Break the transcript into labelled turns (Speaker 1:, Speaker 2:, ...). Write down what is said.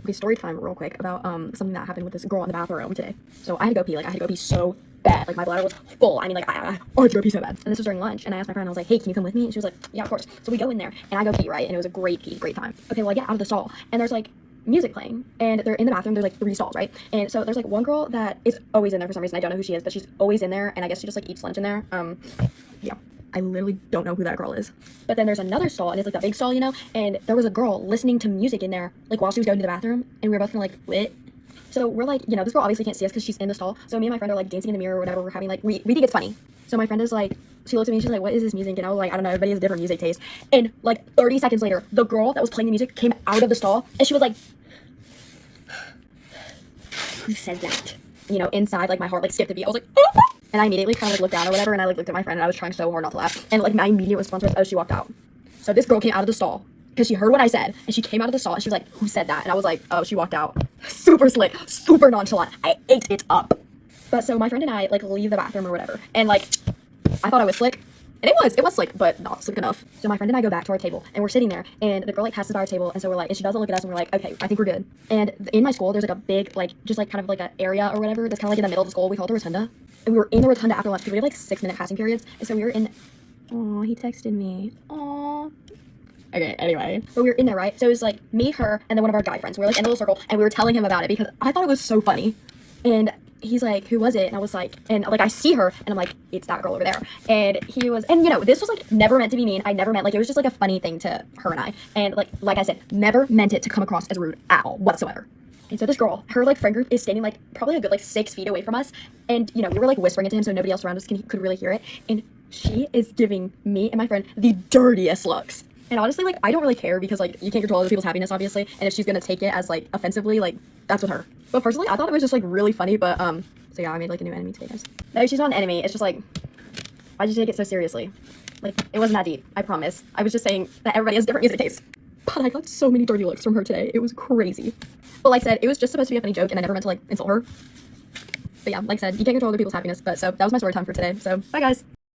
Speaker 1: Okay, story time real quick about something that happened with this girl in the bathroom today. So I had to go pee, like I had to go pee so bad. Like my bladder was full. I mean, like I had to go pee so bad. And this was during lunch, and I asked my friend, I was like, hey, can you come with me? And she was like, yeah, of course. So we go in there and I go pee, right? And it was a great pee, great time. Okay, well I get out of the stall and there's like music playing, and they're in the bathroom. There's like 3 stalls, right? And so there's like one girl that is always in there for some reason. I don't know who she is, but she's always in there, and I guess she just like eats lunch in there. Yeah, I literally don't know who that girl is. But then there's another stall, and it's like that big stall, you know, and there was a girl listening to music in there, like while she was going to the bathroom, and we were both kind of like, what? So we're like, you know, this girl obviously can't see us because she's in the stall. So me and my friend are like dancing in the mirror or whatever. We're having like, we think it's funny. So my friend is like, she looks at me and she's like, what is this music? And I was like, I don't know, everybody has a different music taste. And like 30 seconds later, the girl that was playing the music came out of the stall, and she was like, who said that? You know, inside, like my heart like skipped a beat. I was like, oh! And I immediately kind of like looked down or whatever, and I like looked at my friend, and I was trying so hard not to laugh. And like my immediate response was, oh, she walked out. So this girl came out of the stall because she heard what I said, and she came out of the stall and she was like, who said that? And I was like, oh, she walked out. Super slick, super nonchalant. I ate it up. But so my friend and I like leave the bathroom or whatever, and like I thought I was slick. And it was slick, but not slick enough. So my friend and I go back to our table, and we're sitting there, and the girl like passes by our table, and so we're like, and she doesn't look at us, and we're like, okay, I think we're good. And in my school, there's like a big, like, just like kind of like an area or whatever that's kind of like in the middle of the school. We call it the rotunda. And we were in the rotunda after lunch because we have like 6-minute passing periods. And so we were in, oh, he texted me. Aw. Okay, anyway. But we were in there, right? So it was like me, her, and then one of our guy friends. We were like in a little circle, and we were telling him about it because I thought it was so funny. And he's like, who was it? And I was like, and like I see her, and I'm like, it's that girl over there. And he was, and you know, this was like never meant to be mean. I never meant, like, it was just like a funny thing to her and I. And like I said, never meant it to come across as rude at all whatsoever. And so this girl, her like friend group is standing like probably a good like 6 feet away from us. And you know, we were like whispering it to him so nobody else around us could really hear it. And she is giving me and my friend the dirtiest looks. And honestly, like, I don't really care because, like, you can't control other people's happiness, obviously. And if she's gonna take it as, like, offensively, like, that's with her. But personally, I thought it was just, like, really funny. But, so yeah, I made, like, a new enemy today, guys. No, she's not an enemy. It's just, like, why'd you take it so seriously? Like, it wasn't that deep. I promise. I was just saying that everybody has different music tastes. But I got so many dirty looks from her today. It was crazy. But like I said, it was just supposed to be a funny joke, and I never meant to, like, insult her. But yeah, like I said, you can't control other people's happiness. But so that was my story time for today. So, bye, guys.